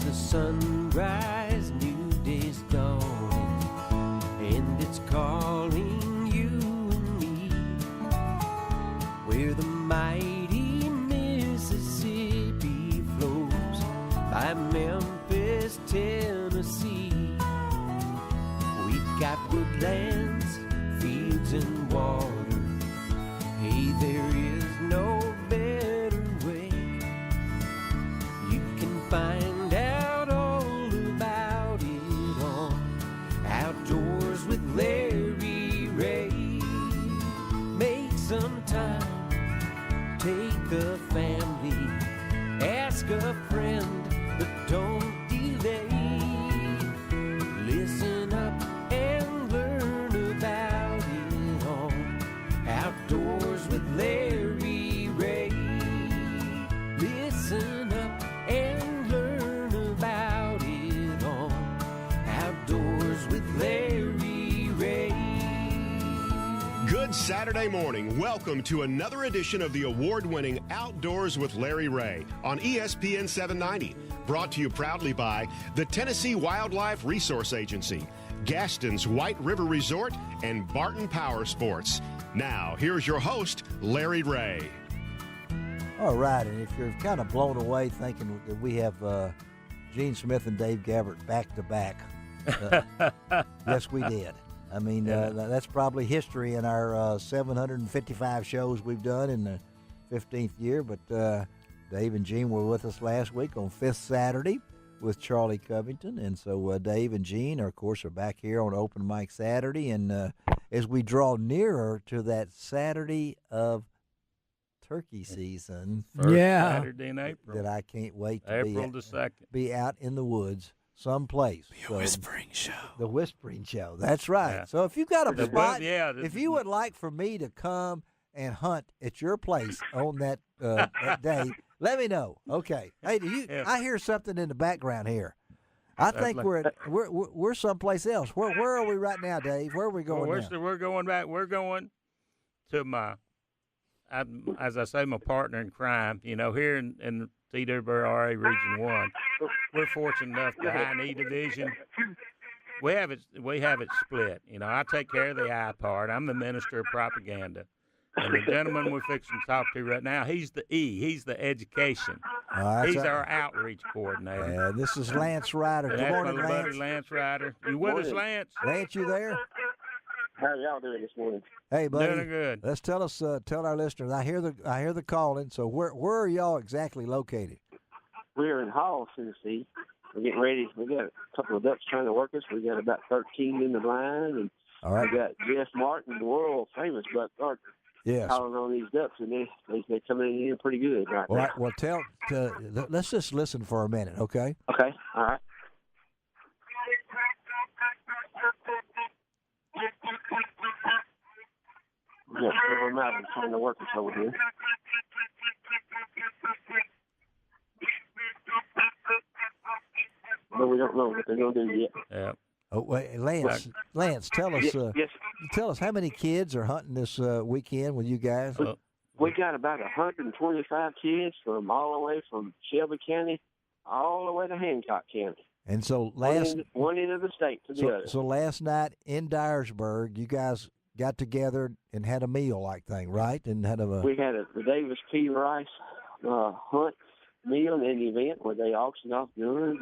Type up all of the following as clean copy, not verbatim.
the sunrise, new day's dawning, and it's calling you and me. Where the mighty Mississippi flows by Memphis, Tennessee. We've got woodlands, fields, and water. Hey, there is no better way. You can find out all about it on Outdoors with Larry Ray. Make some time, take the family, ask a friend, but don't delay. Listen up and learn about it on Outdoors with Larry Ray. Listen up and learn about it on Outdoors with Larry Ray. Good Saturday morning. Welcome to another edition of the award-winning Outdoors with Larry Ray on ESPN 790. Brought to you proudly by the Tennessee Wildlife Resource Agency, Gaston's White River Resort, and Barton Power Sports. Now, here's your host, Larry Ray. All right, and if you're kind of blown away thinking that we have Gene Smith and Dave Gabbert back-to-back, yes, we did. I mean, that's probably history in our 755 shows we've done in the 15th year, but Dave and Gene were with us last week on Fifth Saturday with Charlie Covington, and so Dave and Gene, of course, are back here on Open Mic Saturday, and as we draw nearer to that Saturday of turkey season, First Saturday in April, that I can't wait to April the 2nd. Be out in the woods someplace. The Whispering Show. The Whispering Show. That's right. Yeah. So if you've got a spot, if you would like for me to come and hunt at your place on that, that day, let me know. Okay. Hey, I hear something in the background here. I think we're someplace else. Where are we right now, Dave? Where are we going now? We're going back. We're going to as I say, my partner in crime. You know, here in the TWRA Region 1, we're fortunate enough the I&E division. We have it split. You know, I take care of the I part. I'm the minister of propaganda. And the gentleman we're fixing to talk to right now, he's the E. He's the education. He's our outreach coordinator. This is Lance Ryder. Good morning, my Lance. buddy Lance Ryder. You with us, Lance? Lance, you there? How are y'all doing this morning? Hey, buddy. Doing good. Let's tell our listeners. I hear the calling. So where are y'all exactly located? We're in Hall, Tennessee. We're getting ready. We got a couple of ducks trying to work us. We got about 13 in the blind, and all right. We got Jeff Martin, the world famous Buck Gardner. Yes. Calling on these ducks, and they coming in here pretty good right now. Well, let's just listen for a minute, okay? Okay, all right. We got several mountains trying to work us over here. But we don't know what they're going to do yet. Yeah. Oh, wait, Lance, tell us. Yes. Tell us how many kids are hunting this weekend with you guys. We got about 125 kids from all the way from Shelby County all the way to Hancock County. And so one end of the state to the other. So last night in Dyersburg, you guys got together and had a meal like thing, right? And we had the Davis P. Rice hunt meal and an event where they auctioned off guns,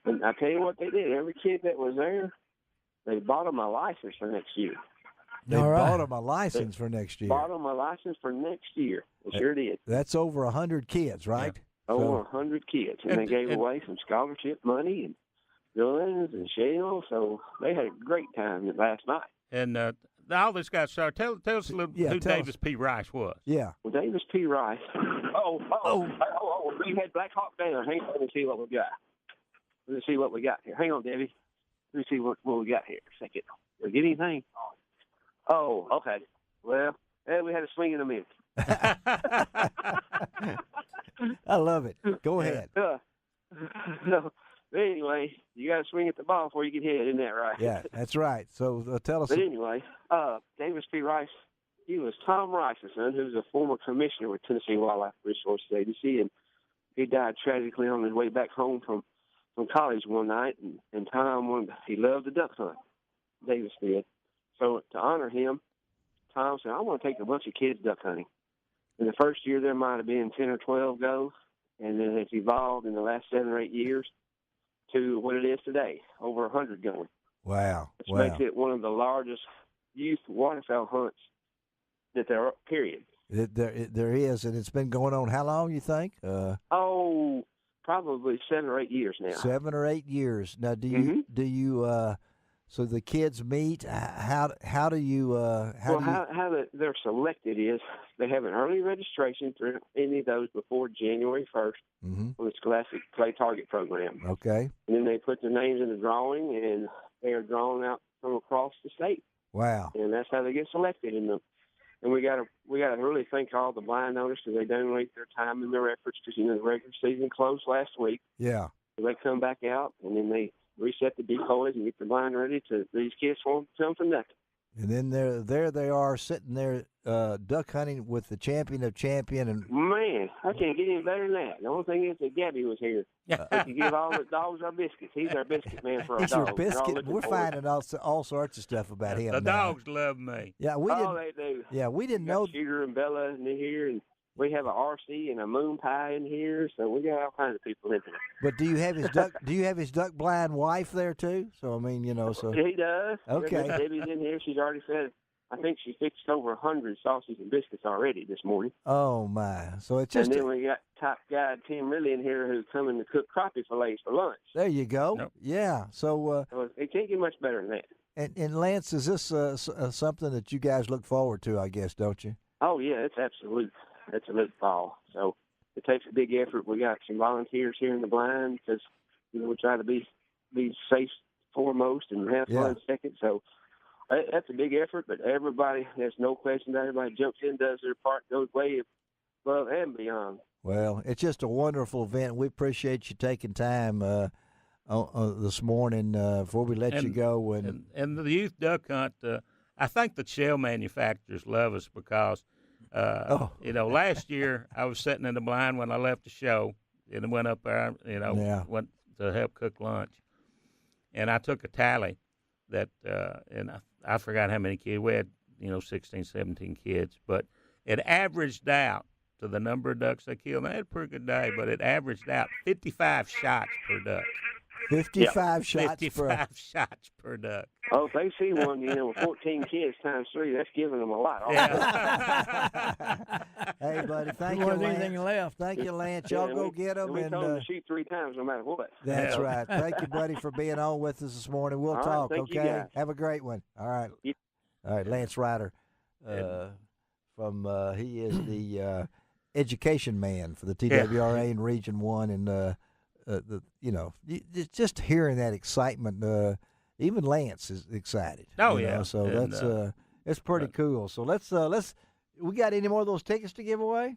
and I tell you what they did. Every kid that was there, they bought them a license for next year. They bought them a license for next year. Bought them a license for next year. They sure did. That's over 100 kids, right? Yeah. Over 100 kids, and they gave away some scholarship money and guns and shells. So they had a great time last night. And all this got started. Tell us a little who Davis P. Rice was. Yeah. Well, Davis P. Rice. We had Black Hawk down. Hang on, let me see what we got. Let's see what we got here. Hang on, Debbie. Let me see what we got here. A second. Did we get anything? Oh, okay. Well, we had a swing and a miss. I love it. Go ahead. So, anyway, you got to swing at the ball before you get hit. Isn't that right? Yeah, that's right. So tell us. But anyway, Davis P. Rice, he was Tom Rice's son, who's a former commissioner with Tennessee Wildlife Resource Agency, and he died tragically on his way back home from from college one night, and Tom he loved the duck hunt. Davis did. So to honor him, Tom said, "I want to take a bunch of kids duck hunting." In the first year, there might have been 10 or 12 go, and then it's evolved in the last 7 or 8 years to what it is today, over 100 going. Wow. Which makes it one of the largest youth waterfowl hunts that there are, period. There is, and it's been going on how long, you think? Probably 7 or 8 years now. 7 or 8 years. Now, do you so the kids meet? How do you? How they're selected is they have an early registration through any of those before January 1st on the Scholastic Play Target program. Okay. And then they put their names in the drawing, and they are drawn out from across the state. Wow. And that's how they get selected. And we got to really thank all the blind owners because they donate their time and their efforts because the regular season closed last week. Yeah. So they come back out and then they reset the decoys and get the blind ready to. These kids won't come for nothing. And then there they are sitting there duck hunting with the champion of champion. And man, I can't get any better than that. The only thing is that Gabby was here. We can give all the dogs our biscuits. He's our biscuit man for our he's dogs. Your biscuit. We're finding all sorts of stuff about him. The now. dogs love me. Yeah, they do. Yeah, we didn't know. Shooter and Bella in here, and we have a RC and a moon pie in here, so we got all kinds of people in here. But do you have his duck? Do you have his duck blind wife there too? So I mean, so he does. Okay. Debbie's in here. She's already fed. I think she fixed over 100 sausages and biscuits already this morning. Oh my! So it's just. And then we got top guy Tim Ridley in here who's coming to cook crappie fillets for lunch. There you go. Yep. Yeah. So it can't get much better than that. And Lance, is this something that you guys look forward to? I guess, don't you? Oh yeah, it's absolute fall. So it takes a big effort. We got some volunteers here in the blind because we try to be safe foremost and have fun second. So that's a big effort. But everybody, there's no question that everybody jumps in, does their part, goes way above and beyond. Well, it's just a wonderful event. We appreciate you taking time this morning before we let you go. And the youth duck hunt, I think the shell manufacturers love us because, last year I was sitting in the blind when I left the show and went up there, went to help cook lunch. And I took a tally that, and I forgot how many kids. We had, 16, 17 kids. But it averaged out to the number of ducks they killed. They had a pretty good day, but it averaged out 55 shots per duck. 55 shots 55 shots per duck. Oh, if they see one, with 14 kids times 3, that's giving them a lot. Yeah. Hey, buddy, thank you, Lance. Anything left. Thank you, Lance. Y'all go get them. We told them to shoot 3 times no matter what. That's right. Thank you, buddy, for being on with us this morning. We'll talk, right, okay? Have a great one. All right. Yep. All right, Lance Ryder, he is the education man for the TWRA in Region 1, and just hearing that excitement, even Lance is excited. So that's it's pretty cool. So let's we got any more of those tickets to give away?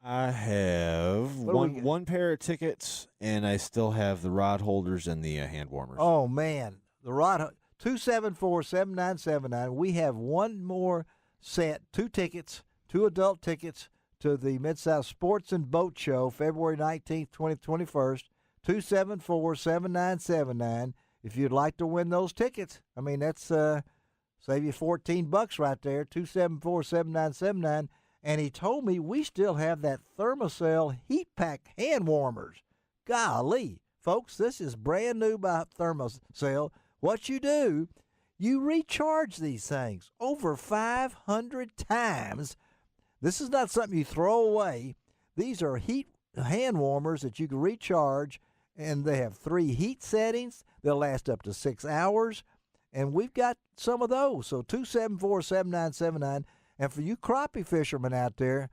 I have one pair of tickets, and I still have the rod holders and the hand warmers. Oh man, the rod 274-7979. We have one more set, 2 tickets, 2 adult tickets to the Mid-South Sports and Boat Show, February 19th, 2021. 274-7979. If you'd like to win those tickets, I mean, that's save you $14 right there, 274-7979. And he told me we still have that Thermacell heat pack hand warmers. Golly, folks, this is brand new by Thermacell. What you do, you recharge these things over 500 times. This is not something you throw away. These are heat hand warmers that you can recharge, and they have 3 heat settings. They'll last up to 6 hours, and we've got some of those. So 274-7979. And for you crappie fishermen out there,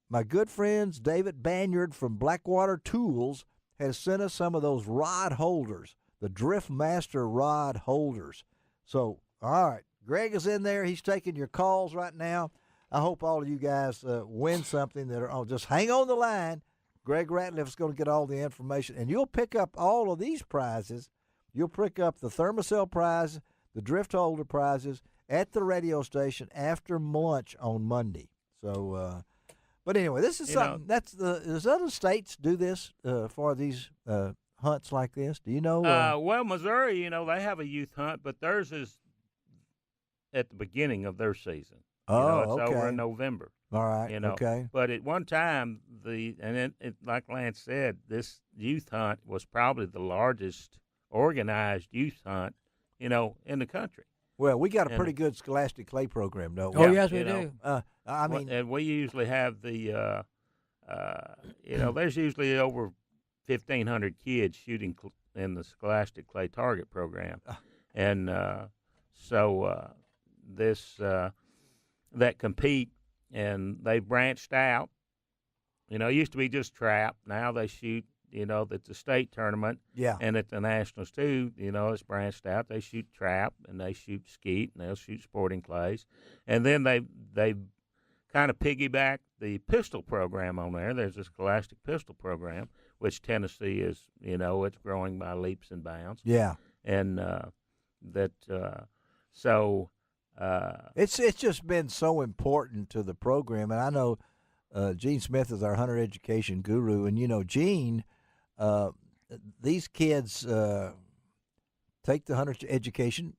my good friends David Banyard from Blackwater Tools has sent us some of those rod holders, the Drift Master rod holders. So, all right, Greg is in there. He's taking your calls right now. I hope all of you guys win something just hang on the line. Greg Ratliff's going to get all the information, and you'll pick up all of these prizes. You'll pick up the Thermacell prize, the Drift Holder prizes at the radio station after lunch on Monday. So, but anyway, this is something there's other states do this for these hunts like this? Do you know? Well, Missouri, they have a youth hunt, but theirs is at the beginning of their season. It's over in November. All right. Okay. But at one time, like Lance said, this youth hunt was probably the largest organized youth hunt, in the country. Well, we got a pretty good Scholastic Clay program, don't we? Oh, yes, we do. And we usually have the, there's usually over 1,500 kids shooting in the Scholastic Clay Target program, and that compete, and they've branched out. It used to be just trap. Now they shoot, at the state tournament. Yeah. And at the nationals too, it's branched out. They shoot trap and they shoot skeet and they'll shoot sporting clays, and then they kind of piggyback the pistol program on there. There's a Scholastic pistol program, which Tennessee is, it's growing by leaps and bounds. Yeah. And it's just been so important to the program, and I know Gene Smith is our hunter education guru, and Gene, these kids take the hunter education,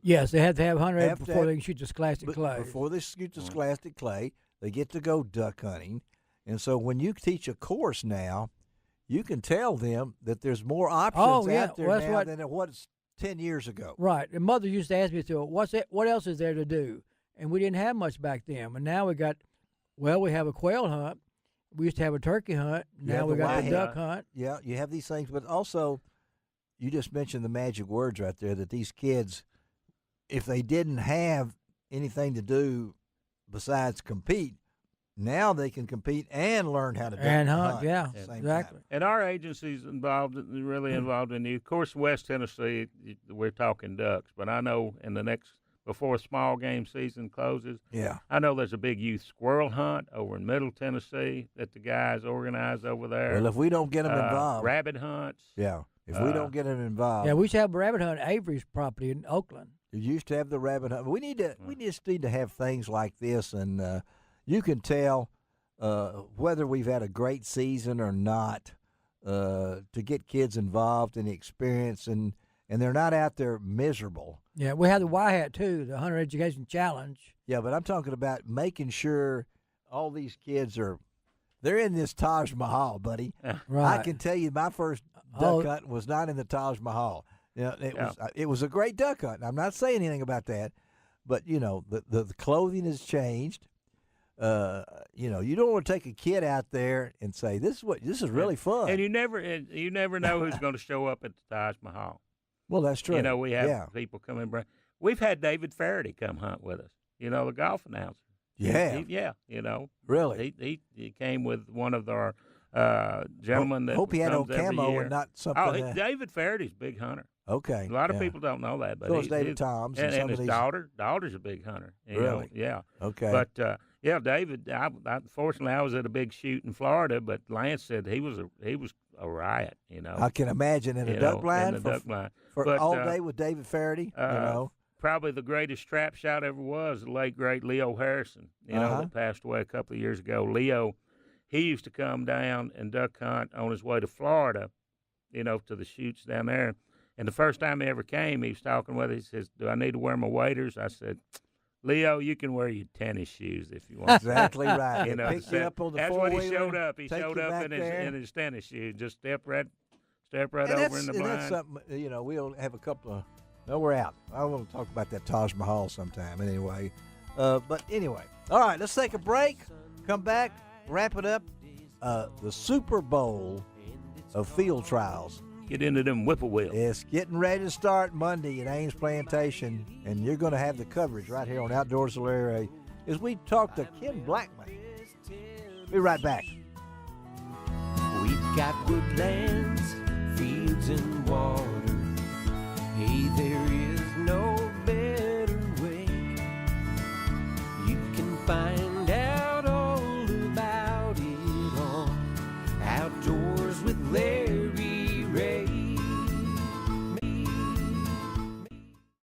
Yes, they have to have hunter ed before they can shoot the Scholastic Clay. Before they shoot the Scholastic Clay, they get to go duck hunting, and so when you teach a course now, you can tell them that there's more options out there now than it was 10 years ago. Right. And Mother used to ask me, what else is there to do? And we didn't have much back then. And now we have a quail hunt. We used to have a turkey hunt. Now we got the duck hunt. Yeah, you have these things. But also, you just mentioned the magic words right there, that these kids, if they didn't have anything to do besides compete, now they can compete and learn how to duck and hunt. Yeah, exactly. And our agency's really involved in of course, West Tennessee, we're talking ducks, but I know before small game season closes, I know there's a big youth squirrel hunt over in Middle Tennessee that the guys organize over there. Well, if we don't get them involved. Rabbit hunts. Yeah, if we don't get them involved. Yeah, we used to have a rabbit hunt at Avery's property in Oakland. You used to have the rabbit hunt. We just need to have things like this, and you can tell whether we've had a great season or not to get kids involved in the experience, and they're not out there miserable. Yeah, we have the Y-Hat too, the Hunter Education Challenge. Yeah, but I'm talking about making sure all these kids they're in this Taj Mahal, buddy. Right. I can tell you my first duck hunt was not in the Taj Mahal. It was a great duck hunt. I'm not saying anything about that, but the clothing has changed. You don't want to take a kid out there and say this is really fun. And you never know who's going to show up at the Taj Mahal. Well, that's true. We have people come in. We've had David Faraday come hunt with us. The golf announcer. Yeah. Really. He came with one of our gentlemen that hope he had on comes every camo year. and not something. David Faraday's a big hunter. Okay. A lot of people don't know that, but so is David Toms and his daughter's a big hunter. Really? Yeah. Okay. But David. Fortunately, I was at a big shoot in Florida, but Lance said he was a riot. I can imagine in a duck blind. In the duck blind for all day with David Faraday. Probably the greatest trap shot ever was the late great Leo Harrison. That passed away a couple of years ago. Leo, he used to come down and duck hunt on his way to Florida, to the shoots down there. And the first time he ever came, he was talking with us. He says, "Do I need to wear my waders?" I said, "Leo, you can wear your tennis shoes if you want." Exactly right. Pick you up on the that's four-wheeler, what he showed up. He showed up in his tennis shoes. Just step right over in the blind. That's something, we'll have a couple of. No, we're out. I want to talk about that Taj Mahal sometime. Anyway, but anyway, all right. Let's take a break. Come back. Wrap it up. The Super Bowl of field trials. Get into them whippoorwills. It's getting ready to start Monday at Ames Plantation, and you're going to have the coverage right here on Outdoors with Larry Ray as we talk to Ken Blackman. Be right back. We've got woodlands, fields, and water.